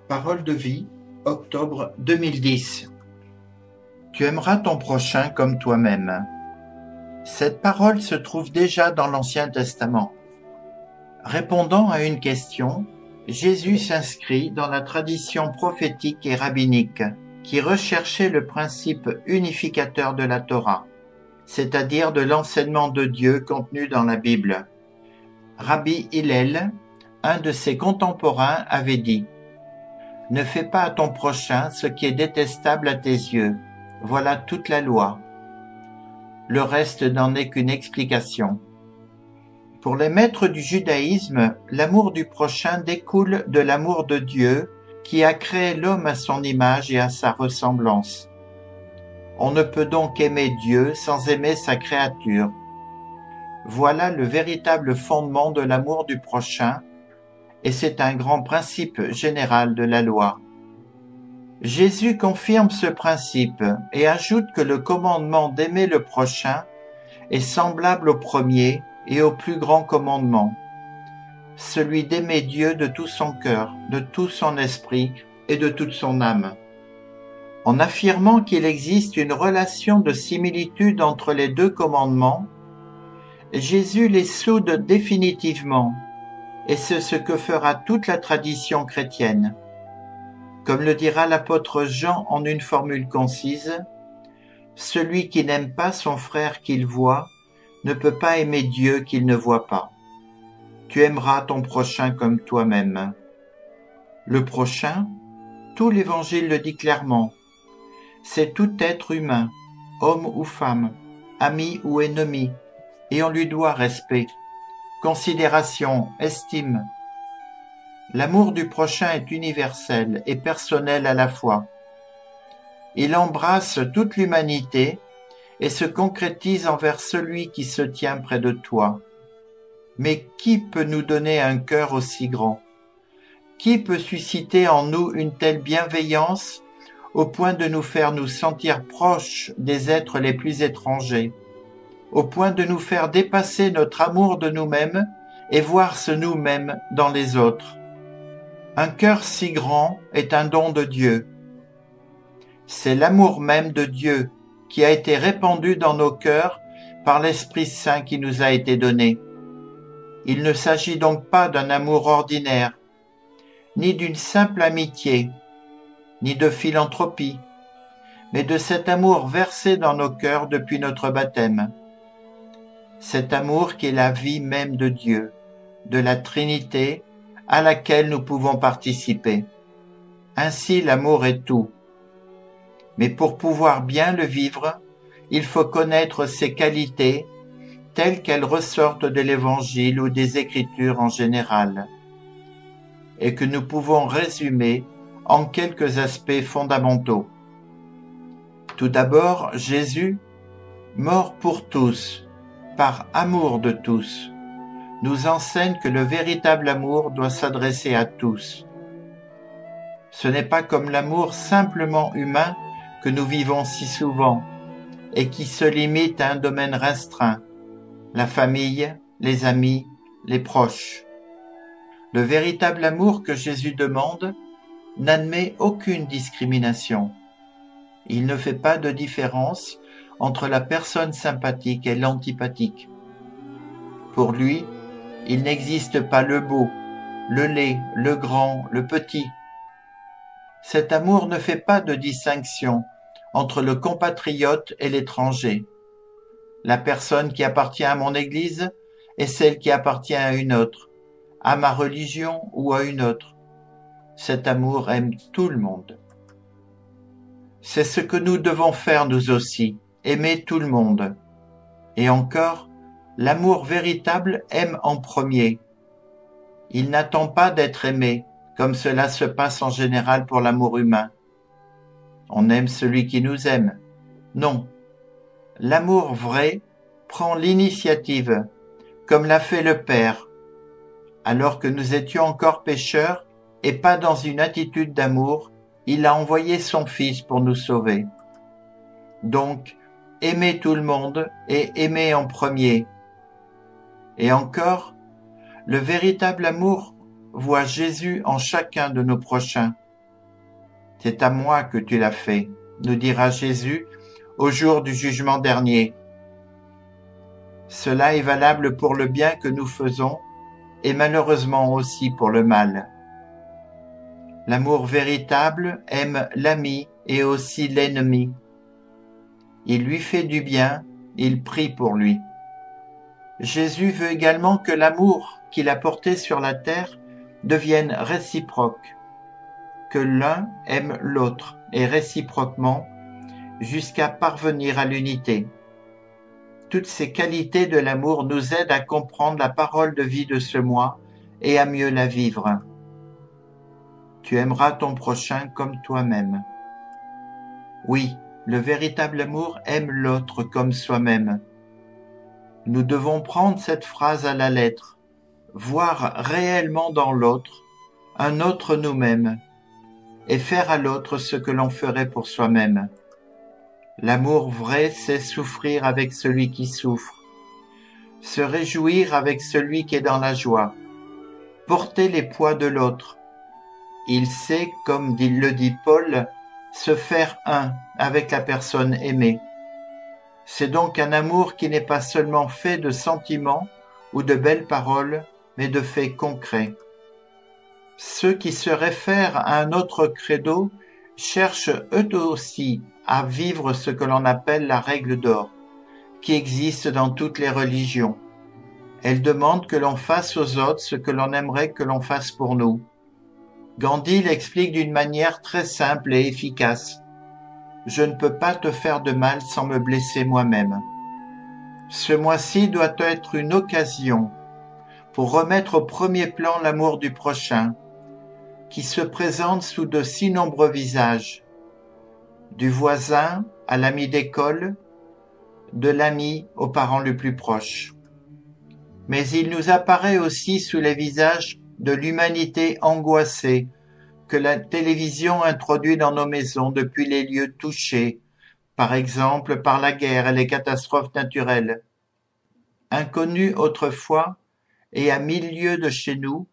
Parole de vie, octobre 2010. Tu aimeras ton prochain comme toi-même. Cette parole se trouve déjà dans l'Ancien Testament. Répondant à une question, Jésus s'inscrit dans la tradition prophétique et rabbinique qui recherchait le principe unificateur de la Torah, c'est-à-dire de l'enseignement de Dieu contenu dans la Bible. Rabbi Hillel, un de ses contemporains, avait dit « Ne fais pas à ton prochain ce qui est détestable à tes yeux. Voilà toute la loi. » Le reste n'en est qu'une explication. Pour les maîtres du judaïsme, l'amour du prochain découle de l'amour de Dieu qui a créé l'homme à son image et à sa ressemblance. On ne peut donc aimer Dieu sans aimer sa créature. Voilà le véritable fondement de l'amour du prochain, et c'est un grand principe général de la loi. Jésus confirme ce principe et ajoute que le commandement d'aimer le prochain est semblable au premier et au plus grand commandement, celui d'aimer Dieu de tout son cœur, de tout son esprit et de toute son âme. En affirmant qu'il existe une relation de similitude entre les deux commandements, Jésus les soude définitivement, et c'est ce que fera toute la tradition chrétienne. Comme le dira l'apôtre Jean en une formule concise, « Celui qui n'aime pas son frère qu'il voit ne peut pas aimer Dieu qu'il ne voit pas. Tu aimeras ton prochain comme toi-même. » Le prochain, tout l'Évangile le dit clairement, c'est tout être humain, homme ou femme, ami ou ennemi, et on lui doit respect, considération, estime. L'amour du prochain est universel et personnel à la fois. Il embrasse toute l'humanité et se concrétise envers celui qui se tient près de toi. Mais qui peut nous donner un cœur aussi grand? Qui peut susciter en nous une telle bienveillance au point de nous faire nous sentir proches des êtres les plus étrangers, au point de nous faire dépasser notre amour de nous-mêmes et voir ce nous-mêmes dans les autres? Un cœur si grand est un don de Dieu. C'est l'amour même de Dieu qui a été répandu dans nos cœurs par l'Esprit Saint qui nous a été donné. Il ne s'agit donc pas d'un amour ordinaire, ni d'une simple amitié, ni de philanthropie, mais de cet amour versé dans nos cœurs depuis notre baptême. Cet amour qui est la vie même de Dieu, de la Trinité, à laquelle nous pouvons participer. Ainsi l'amour est tout. Mais pour pouvoir bien le vivre, il faut connaître ses qualités telles qu'elles ressortent de l'Évangile ou des Écritures en général, et que nous pouvons résumer en quelques aspects fondamentaux. Tout d'abord, Jésus, mort pour tous, par amour de tous, nous enseigne que le véritable amour doit s'adresser à tous. Ce n'est pas comme l'amour simplement humain que nous vivons si souvent et qui se limite à un domaine restreint, la famille, les amis, les proches. Le véritable amour que Jésus demande n'admet aucune discrimination. Il ne fait pas de différence entre la personne sympathique et l'antipathique. Pour lui, il n'existe pas le beau, le laid, le grand, le petit. Cet amour ne fait pas de distinction entre le compatriote et l'étranger, la personne qui appartient à mon Église et celle qui appartient à une autre, à ma religion ou à une autre. Cet amour aime tout le monde. C'est ce que nous devons faire nous aussi, aimer tout le monde. Et encore, l'amour véritable aime en premier. Il n'attend pas d'être aimé, comme cela se passe en général pour l'amour humain. On aime celui qui nous aime. Non. L'amour vrai prend l'initiative, comme l'a fait le Père, alors que nous étions encore pécheurs et pas dans une attitude d'amour, il a envoyé son Fils pour nous sauver. Donc, aimez tout le monde et aimez en premier. Et encore, le véritable amour voit Jésus en chacun de nos prochains, C'est à moi que tu l'as fait, nous dira Jésus au jour du jugement dernier. Cela est valable pour le bien que nous faisons et malheureusement aussi pour le mal. L'amour véritable aime l'ami et aussi l'ennemi. Il lui fait du bien, il prie pour lui. Jésus veut également que l'amour qu'il a porté sur la terre devienne réciproque, que l'un aime l'autre et réciproquement jusqu'à parvenir à l'unité. Toutes ces qualités de l'amour nous aident à comprendre la parole de vie de ce mois et à mieux la vivre. Tu aimeras ton prochain comme toi-même. Oui, le véritable amour aime l'autre comme soi-même. Nous devons prendre cette phrase à la lettre, voir réellement dans l'autre un autre nous-mêmes et faire à l'autre ce que l'on ferait pour soi-même. L'amour vrai, c'est souffrir avec celui qui souffre, se réjouir avec celui qui est dans la joie, porter les poids de l'autre. Il sait, comme le dit Paul, se faire un avec la personne aimée. C'est donc un amour qui n'est pas seulement fait de sentiments ou de belles paroles, mais de faits concrets. Ceux qui se réfèrent à un autre credo cherchent eux aussi à vivre ce que l'on appelle la règle d'or, qui existe dans toutes les religions. Elle demande que l'on fasse aux autres ce que l'on aimerait que l'on fasse pour nous. Gandhi l'explique d'une manière très simple et efficace. Je ne peux pas te faire de mal sans me blesser moi-même. Ce mois-ci doit être une occasion pour remettre au premier plan l'amour du prochain, qui se présente sous de si nombreux visages, du voisin à l'ami d'école, de l'ami aux parents les plus proches. Mais il nous apparaît aussi sous les visages de l'humanité angoissée que la télévision introduit dans nos maisons depuis les lieux touchés, par exemple par la guerre et les catastrophes naturelles. Inconnus autrefois et à 1000 lieues de chez nous,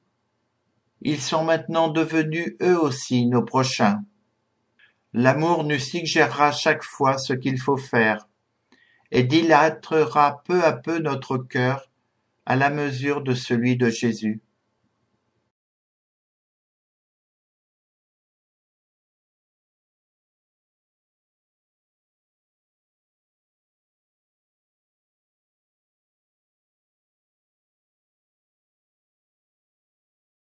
ils sont maintenant devenus eux aussi nos prochains. L'amour nous suggérera chaque fois ce qu'il faut faire et dilatera peu à peu notre cœur à la mesure de celui de Jésus.